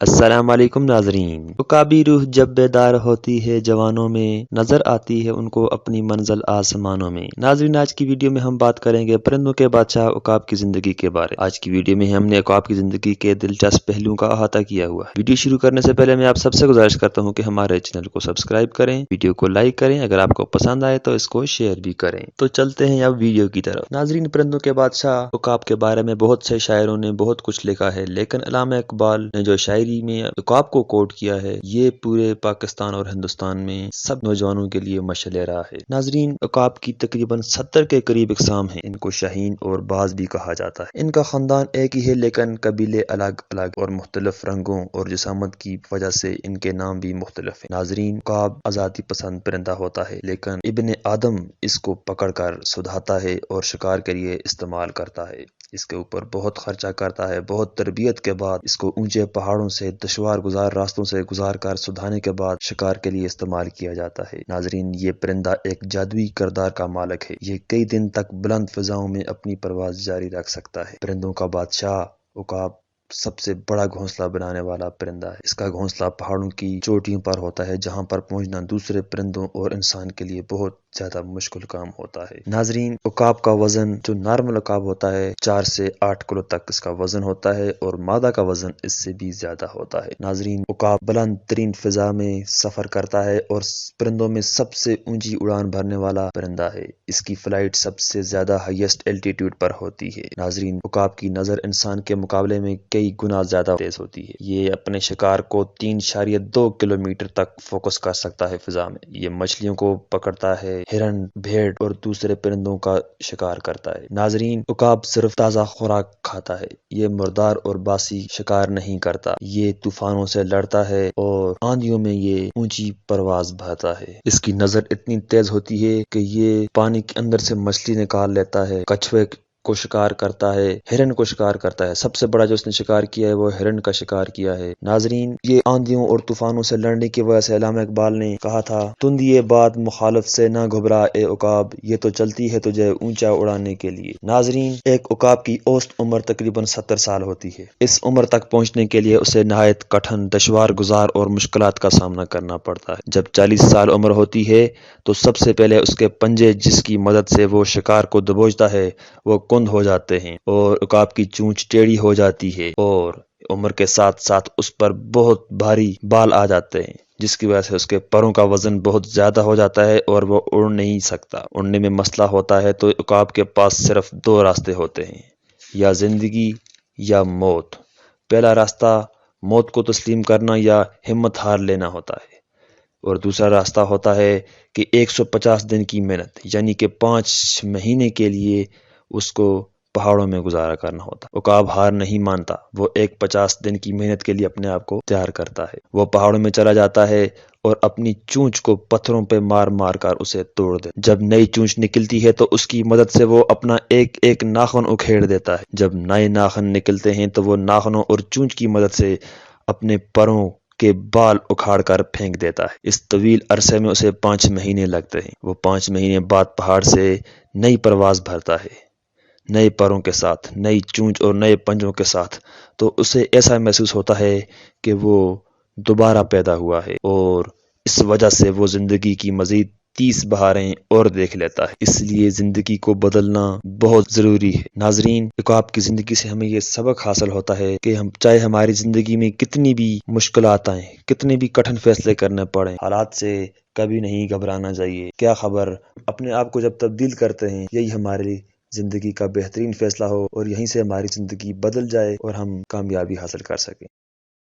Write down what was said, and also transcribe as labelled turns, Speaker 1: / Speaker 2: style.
Speaker 1: السلام علیکم ناظرین۔ عقابی روح جب بیدار ہوتی ہے جوانوں میں، نظر آتی ہے ان کو اپنی منزل آسمانوں میں۔ ناظرین، آج کی ویڈیو میں ہم بات کریں گے پرندوں کے بادشاہ عقاب کی زندگی کے بارے۔ آج کی ویڈیو میں ہم نے عقاب کی زندگی کے دلچسپ پہلوؤں کا احاطہ کیا ہوا ہے۔ ویڈیو شروع کرنے سے پہلے میں آپ سب سے گزارش کرتا ہوں کہ ہمارے چینل کو سبسکرائب کریں، ویڈیو کو لائک کریں، اگر آپ کو پسند آئے تو اس کو شیئر بھی کریں۔ تو چلتے ہیں اب ویڈیو کی طرف۔ ناظرین، پرندوں کے بادشاہ عقاب کے بارے میں بہت سے شاعروں نے بہت کچھ لکھا ہے، لیکن علامہ اقبال نے جو شاعری میں عقاب کو کوٹ کیا ہے، یہ پورے پاکستان اور ہندوستان میں سب نوجوانوں کے لیے مشعل راہ ہے۔ ناظرین، عقاب کی تقریباً 70 کے قریب اقسام ہیں۔ ان کو شاہین اور باز بھی کہا جاتا ہے۔ ان کا خاندان ایک ہی ہے، لیکن قبیلے الگ الگ اور مختلف رنگوں اور جسامت کی وجہ سے ان کے نام بھی مختلف ہیں۔ ناظرین، عقاب آزادی پسند پرندہ ہوتا ہے، لیکن ابن آدم اس کو پکڑ کر سدھاتا ہے اور شکار کے لیے استعمال کرتا ہے۔ اس کے اوپر بہت خرچہ کرتا ہے۔ بہت تربیت کے بعد اس کو اونچے پہاڑوں سے دشوار گزار راستوں سے گزار کر سدھانے کے بعد شکار کے لیے استعمال کیا جاتا ہے۔ ناظرین، یہ پرندہ ایک جادوئی کردار کا مالک ہے۔ یہ کئی دن تک بلند فضاؤں میں اپنی پرواز جاری رکھ سکتا ہے۔ پرندوں کا بادشاہ عقاب سب سے بڑا گھونسلہ بنانے والا پرندہ ہے۔ اس کا گھونسلہ پہاڑوں کی چوٹیوں پر ہوتا ہے، جہاں پر پہنچنا دوسرے پرندوں اور انسان کے لیے بہت زیادہ مشکل کام ہوتا ہے۔ ناظرین، عقاب کا وزن جو نارمل عقاب ہوتا ہے 4 سے 8 کلو تک اس کا وزن ہوتا ہے، اور مادہ کا وزن اس سے بھی زیادہ ہوتا ہے۔ ناظرین، عقاب بلند ترین فضا میں سفر کرتا ہے اور پرندوں میں سب سے اونچی اڑان بھرنے والا پرندہ ہے۔ اس کی فلائٹ سب سے زیادہ ہائیسٹ الٹیٹیوڈ پر ہوتی ہے۔ ناظرین، عقاب کی نظر انسان کے مقابلے میں کئی گنا زیادہ تیز ہوتی ہے۔ یہ اپنے شکار کو 3.2 کلومیٹر تک فوکس کر سکتا ہے فضا میں۔ یہ مچھلیوں کو پکڑتا ہے، ہرن، بھیڑ اور دوسرے پرندوں کا شکار کرتا ہے۔ ناظرین، عقاب صرف تازہ خوراک کھاتا ہے۔ یہ مردار اور باسی شکار نہیں کرتا۔ یہ طوفانوں سے لڑتا ہے اور آندھیوں میں یہ اونچی پرواز بھرتا ہے۔ اس کی نظر اتنی تیز ہوتی ہے کہ یہ پانی کے اندر سے مچھلی نکال لیتا ہے، کچھوے کو شکار کرتا ہے، ہرن کو شکار کرتا ہے۔ سب سے بڑا جو اس نے شکار کیا ہے وہ ہرن کا شکار کیا ہے۔ ناظرین، یہ آندھیوں اور طوفانوں سے لڑنے کی وجہ سے علامہ اقبال نے کہا تھا، تند یہ بات مخالف سے نہ گھبرا اے عقاب، یہ تو چلتی ہے تجھے اونچا اڑانے کے لیے۔ ناظرین، ایک عقاب کی اوسط عمر تقریباً 70 سال ہوتی ہے۔ اس عمر تک پہنچنے کے لیے اسے نہایت کٹھن، دشوار گزار اور مشکلات کا سامنا کرنا پڑتا ہے۔ جب 40 سال عمر ہوتی ہے تو سب سے پہلے اس کے پنجے، جس کی مدد سے وہ شکار کو دبوچتا ہے، وہ کند ہو جاتے ہیں اور عقاب کی چونچ ٹیڑھی ہو جاتی ہے، اور عمر کے ساتھ ساتھ اس پر بہت بھاری بال آ جاتے ہیں، جس کی وجہ سے اس کے پروں کا وزن بہت زیادہ ہو جاتا ہے اور وہ اڑ نہیں سکتا۔ اڑنے میں مسئلہ ہوتا ہے تو عقاب کے پاس صرف 2 راستے ہوتے ہیں، یا زندگی یا موت۔ پہلا راستہ موت کو تسلیم کرنا یا ہمت ہار لینا ہوتا ہے، اور دوسرا راستہ ہوتا ہے کہ 150 دن کی محنت، یعنی کہ 5 مہینے کے لیے اس کو پہاڑوں میں گزارا کرنا ہوتا۔ عقاب ہار نہیں مانتا، وہ 50 دن کی محنت کے لیے اپنے آپ کو تیار کرتا ہے۔ وہ پہاڑوں میں چلا جاتا ہے اور اپنی چونچ کو پتھروں پہ مار مار کر اسے توڑ دے۔ جب نئی چونچ نکلتی ہے تو اس کی مدد سے وہ اپنا ایک ایک ناخن اکھیڑ دیتا ہے۔ جب نئے ناخن نکلتے ہیں تو وہ ناخنوں اور چونچ کی مدد سے اپنے پروں کے بال اکھاڑ کر پھینک دیتا ہے۔ اس طویل عرصے میں اسے 5 مہینے لگتے ہیں۔ وہ 5 مہینے بعد پہاڑ سے نئی پرواز بھرتا ہے، نئے پروں کے ساتھ، نئی چونچ اور نئے پنجوں کے ساتھ۔ تو اسے ایسا محسوس ہوتا ہے کہ وہ دوبارہ پیدا ہوا ہے، اور اس وجہ سے وہ زندگی کی مزید 30 بہاریں اور دیکھ لیتا ہے۔ اس لیے زندگی کو بدلنا بہت ضروری ہے۔ ناظرین، عقاب کی زندگی سے ہمیں یہ سبق حاصل ہوتا ہے کہ ہم چاہے ہماری زندگی میں کتنی بھی مشکلات آئیں، کتنے بھی کٹھن فیصلے کرنے پڑیں، حالات سے کبھی نہیں گھبرانا چاہیے۔ کیا خبر اپنے آپ کو جب تبدیل کرتے ہیں، یہی ہماری زندگی کا بہترین فیصلہ ہو، اور یہیں سے ہماری زندگی بدل جائے اور ہم کامیابی حاصل کر سکیں۔